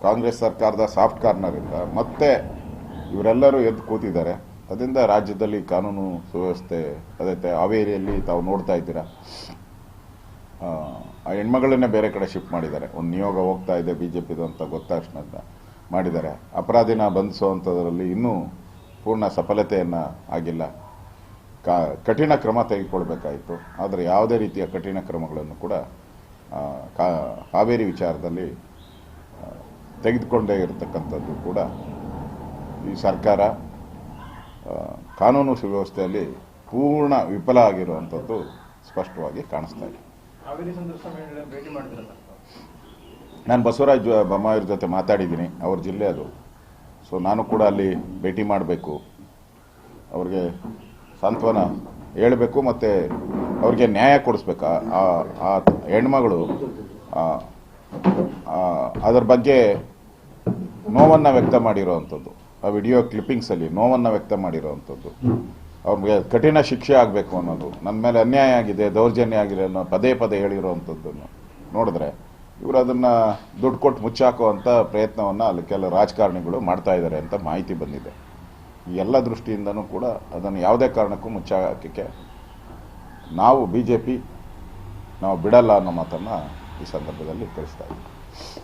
ಕಾಂಗ್ರೆಸ್ ಸರ್ಕಾರದ ಸಾಫ್ಟ್ ಕಾರ್ನರಿಂದ ಮತ್ತೆ ಇವರೆಲ್ಲರೂ ಎದ್ದು ಕೂತಿದ್ದಾರೆ. ಅದರಿಂದ ರಾಜ್ಯದಲ್ಲಿ ಕಾನೂನು ಸುವ್ಯವಸ್ಥೆ ಅದೇ ಹಾವೇರಿಯಲ್ಲಿ ತಾವು ನೋಡ್ತಾ ಇದ್ದೀರಾ, ಆ ಹೆಣ್ಮಗಳನ್ನೇ ಬೇರೆ ಕಡೆ ಶಿಫ್ಟ್ ಮಾಡಿದ್ದಾರೆ. ಒಂದು ನಿಯೋಗ ಹೋಗ್ತಾ ಇದೆ ಬಿಜೆಪಿದು ಅಂತ ಗೊತ್ತಾಕ್ಷಣ ಮಾಡಿದ್ದಾರೆ. ಅಪರಾಧಿನ ಬಂಧಿಸುವಂಥದ್ರಲ್ಲಿ ಇನ್ನೂ ಪೂರ್ಣ ಸಫಲತೆಯನ್ನು ಆಗಿಲ್ಲ. ಕಠಿಣ ಕ್ರಮ ತೆಗೆದುಕೊಳ್ಬೇಕಾಯಿತು. ಆದರೆ ಯಾವುದೇ ರೀತಿಯ ಕಠಿಣ ಕ್ರಮಗಳನ್ನು ಕೂಡ ಹಾವೇರಿ ವಿಚಾರದಲ್ಲಿ ತೆಗೆದುಕೊಂಡೇ ಇರತಕ್ಕಂಥದ್ದು ಕೂಡ ಈ ಸರ್ಕಾರ ಕಾನೂನು ಸುವ್ಯವಸ್ಥೆಯಲ್ಲಿ ಪೂರ್ಣ ವಿಫಲ ಆಗಿರುವಂಥದ್ದು ಸ್ಪಷ್ಟವಾಗಿ ಕಾಣಿಸ್ತಾ ಇದೆ. ನಾನು ಬಸವರಾಜ ಬೊಮ್ಮಾಯಿಯವ್ರ ಜೊತೆ ಮಾತಾಡಿದ್ದೀನಿ, ಅವ್ರ ಜಿಲ್ಲೆ ಅದು. ಸೊ ನಾನು ಕೂಡ ಅಲ್ಲಿ ಭೇಟಿ ಮಾಡಬೇಕು, ಅವ್ರಿಗೆ ಸಾಂತ್ವನ ಹೇಳಬೇಕು ಮತ್ತು ಅವ್ರಿಗೆ ನ್ಯಾಯ ಕೊಡಿಸ್ಬೇಕು. ಆ ಹೆಣ್ಮಗಳು ಅದರ ಬಗ್ಗೆ ನೋವನ್ನು ವ್ಯಕ್ತ ಮಾಡಿರೋವಂಥದ್ದು, ಆ ವಿಡಿಯೋ ಕ್ಲಿಪ್ಪಿಂಗ್ಸಲ್ಲಿ ನೋವನ್ನು ವ್ಯಕ್ತ ಮಾಡಿರೋವಂಥದ್ದು, ಅವ್ರಿಗೆ ಕಠಿಣ ಶಿಕ್ಷೆ ಆಗಬೇಕು ಅನ್ನೋದು, ನನ್ನ ಮೇಲೆ ಅನ್ಯಾಯ ಆಗಿದೆ, ದೌರ್ಜನ್ಯ ಆಗಿದೆ ಅನ್ನೋ ಪದೇ ಪದೇ ಹೇಳಿರೋವಂಥದ್ದನ್ನು ನೋಡಿದ್ರೆ ಇವರು ಅದನ್ನು ದುಡ್ಡು ಕೊಟ್ಟು ಮುಚ್ಚಾಕುವಂಥ ಪ್ರಯತ್ನವನ್ನು ಅಲ್ಲಿ ಕೆಲ ರಾಜಕಾರಣಿಗಳು ಮಾಡ್ತಾ ಇದ್ದಾರೆ ಅಂತ ಮಾಹಿತಿ ಬಂದಿದೆ. ಈ ಎಲ್ಲ ದೃಷ್ಟಿಯಿಂದನೂ ಕೂಡ ಅದನ್ನು ಯಾವುದೇ ಕಾರಣಕ್ಕೂ ಮುಚ್ಚಾಕಕ್ಕೆ ನಾವು BJP ನಾವು ಬಿಡಲ್ಲ ಅನ್ನೋ ಮಾತನ್ನು ಈ ಸಂದರ್ಭದಲ್ಲಿ ತಿಳಿಸ್ತಾ ಇದ್ದೀವಿ.